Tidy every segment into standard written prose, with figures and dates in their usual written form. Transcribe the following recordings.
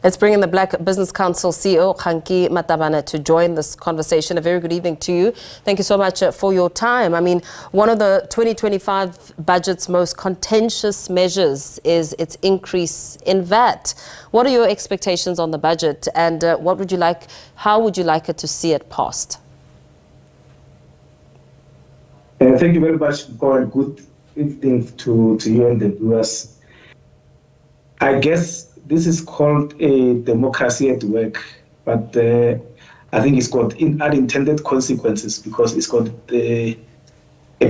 Let's bring in the Black Business Council CEO, Kganki Matabane, to join this conversation. A very good evening to you. Thank you so much for your time. I mean, one of the 2025 budget's most contentious measures is its increase in VAT. What are your expectations on the budget, and how would you like it to see it passed? Thank you very much for a good evening to you and the viewers. I guess this is called a democracy at work, but I think it's got unintended consequences because it's got a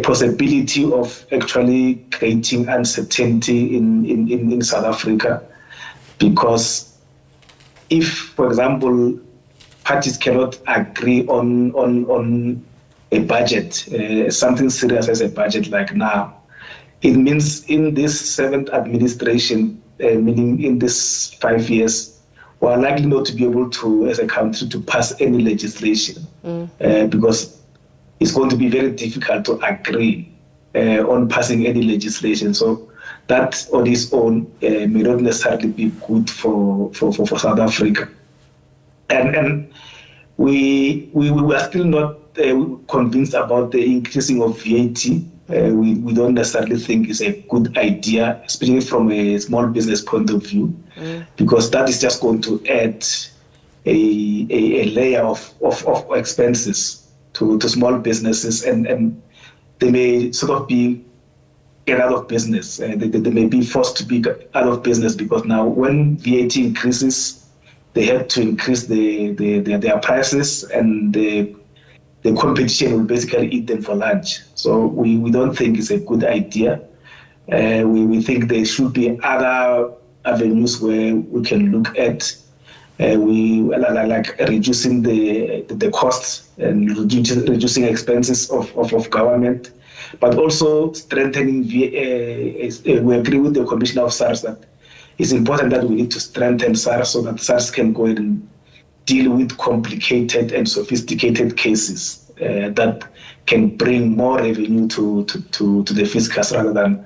possibility of actually creating uncertainty in South Africa. Because if, for example, parties cannot agree on a budget, something serious as a budget like now, it means in this 7th administration, meaning in this 5 years, we are likely not to be able to, as a country, to pass any legislation because it's going to be very difficult to agree on passing any legislation. So that on its own may not necessarily be good for South Africa. And we are still not convinced about the increasing of VAT. We don't necessarily think it's a good idea, especially from a small business point of view, because that is just going to add a layer of expenses to small businesses, and they may sort of get out of business. They may be forced to be out of business because now when VAT increases, they have to increase their prices, and the competition will basically eat them for lunch. So we don't think it's a good idea. We think there should be other avenues where we can look at. We like reducing the costs and reducing expenses of government, but also strengthening. We agree with the Commissioner of SARS that it's important that we need to strengthen SARS so that SARS can go and deal with complicated and sophisticated cases that can bring more revenue to the fiscus rather than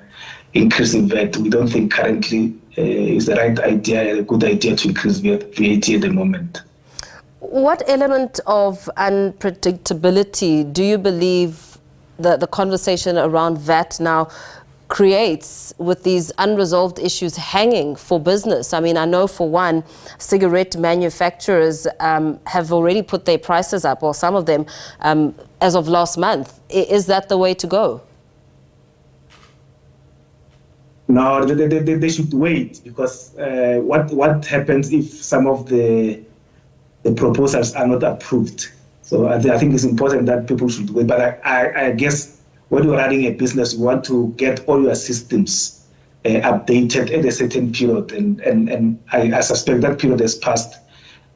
increasing VAT. We don't think currently is the right idea, a good idea to increase VAT at the moment. What element of unpredictability do you believe the conversation around VAT now creates with these unresolved issues hanging for business? I mean, I know for one, cigarette manufacturers have already put their prices up, or some of them as of last month. Is that the way to go? No, they should wait, because what happens if some of the proposals are not approved? So I think it's important that people should wait. But I guess when you're running a business, you want to get all your systems updated at a certain period, and I suspect that period has passed.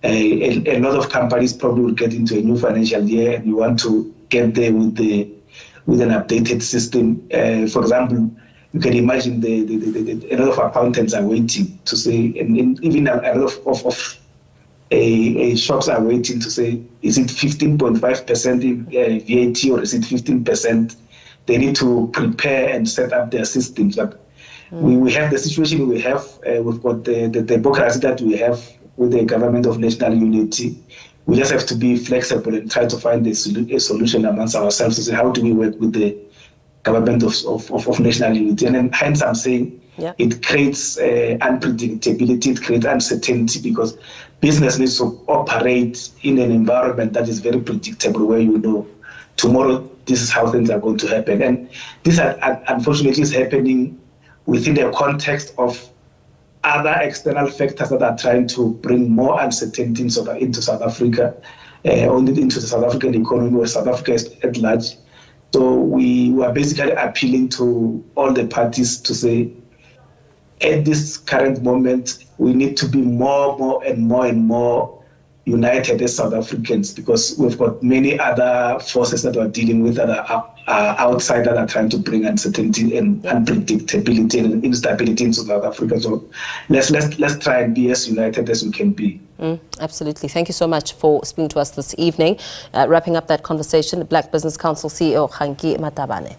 A lot of companies probably will get into a new financial year, and you want to get there with an updated system. For example, you can imagine a lot of accountants are waiting to say, and even a lot of shops are waiting to say, is it 15.5% in VAT or is it 15%? They need to prepare and set up their systems. But we have the situation we have. We've got the democracy that we have with the government of national unity. We just have to be flexible and try to find a solution amongst ourselves to say, how do we work with the government of national unity? And then hence I'm saying it creates unpredictability, it creates uncertainty, because business needs to operate in an environment that is very predictable, where you know tomorrow this is how things are going to happen. And this unfortunately is happening within the context of other external factors that are trying to bring more uncertainty into South Africa, into the South African economy, or South Africa at large. So we were basically appealing to all the parties to say, at this current moment, we need to be more and more united as South Africans, because we've got many other forces that we're dealing with that are outside, that are trying to bring uncertainty and unpredictability and instability into South Africa. So let's try and be as united as we can be. Absolutely. Thank you so much for speaking to us this evening. Wrapping up that conversation, Black Business Council CEO Kganki Matabane.